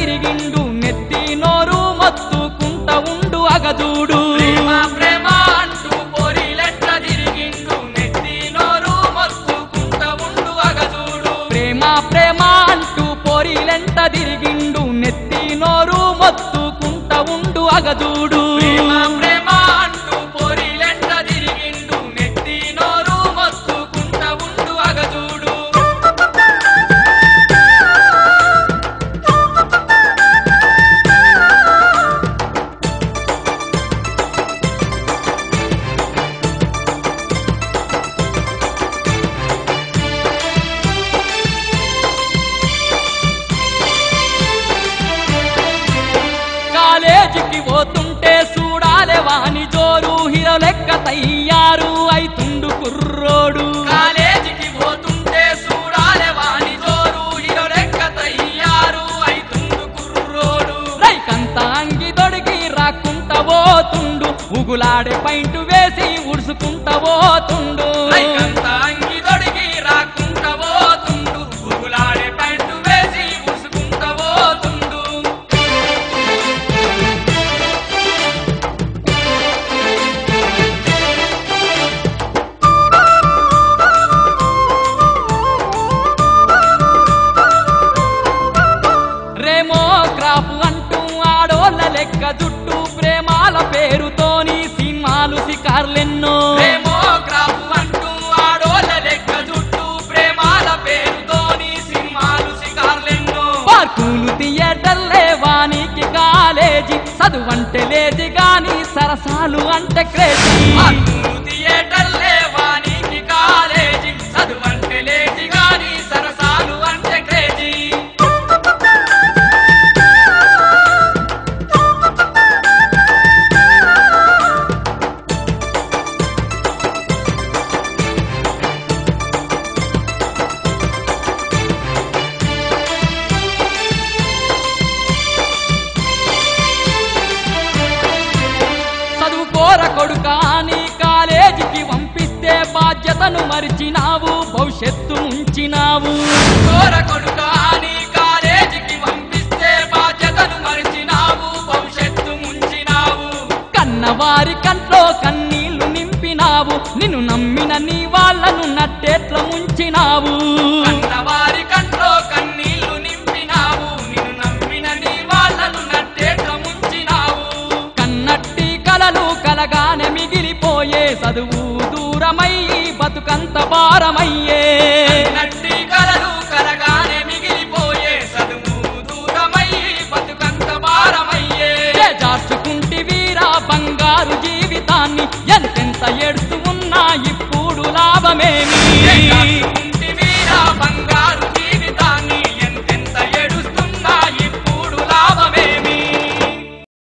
తిరిగిండు నెత్తి నోరు మొత్తుకుంట ఉండు అగజూడు ప్రేమ ప్రేమ అంటూ పోరిలెట్ల తిరిగిండు నెత్తి నోరు మొత్తుకుంట ఉండు అగజూడు ప్రేమ ప్రేమ అంటూ పోరిలెంట తిరిగిండు నెత్తి నోరు మొత్తుకుంట ఉండు అగజూడు ప్రేమ ప్రేమ అంటూ పోరిలెట్ల తిరిగిండు నెత్తి నోరు మొత్తుకుంట ఉండు అగజూడు కాలేజీకి పోతుంటే చూడాలే వాని జోరు హీరో లెక్క తయ్యారు అయితుండు కుర్రోడు కాలేజీకి పోతుంటే చూడాలే వాని జోరు హీరో లెక్క తయ్యారు అయితుండు కుర్రోడు రైకంత అంగి దొడిగి రాకుంట పోతుండు ఉగులాడే పైంట్ వేసి ఉడుసుకుంట పోతుండు లైకంత అంగి దొడిగి రాకుంట పోతుండు ఉగులాడే పైంటు వేసి ఉసుకుంట పోతుండు రేమోగ్రాఫ్ అంటూ ఆడోళ్ళ లెక్క జుట్టు ప్రేమాల పేరుతోని సినిమాలు శిఖర్లెన్నో ప్రేమోగ్రాఫ్ అంటూ ఆడోళ్ళ లెక్క జుట్టు ప్రేమాల పేరుతోని సినిమాలు శిఖర్లెన్నో పార్కులు థియేటర్లే వానికి కాలేజీ చదువంటే లేది గాని సరసాలు అంటే క్రేజీ పార్కులు థియేటర్లే వానికి కాలేజీ చదువంటే లేచి గాని సరసాలు అంటే క్రేజీ చదువుకోర కొడుకా అని కాలేజీకి పంపిస్తే బాధ్యతను మరిచినావు భవిష్యత్తు ఉంచినావు కోర కొడుకా అని కాలేజీకి పంపిస్తే బాధ్యతను మరిచినావు భవిష్యత్తు ముంచినావు కన్నవారి కంట్లో కన్నీళ్లు నింపినావు నిన్ను నమ్మిన నీ వాళ్ళను నట్టేట్ల ముంచినావు కన్నవారి కంట్లో కన్నీళ్లు నింపినావు నిన్ను నమ్మిన నీ వాళ్ళను నట్టేట్ల ముంచినావు కన్నట్టి కలలు కలగానే మిగిలిపోయే చదువు దూరమయ్యి బతుకంత భారమయ్యే నట్టి కలలు కలగానే మిగిలిపోయే చదువు దూరమై బతుకంత భారమయ్యే జార్చుకుంటి వీరా బంగారు జీవితాన్ని ఎంతెంత ఎడుతూ ఉన్నా ఇప్పుడు లాభమేమి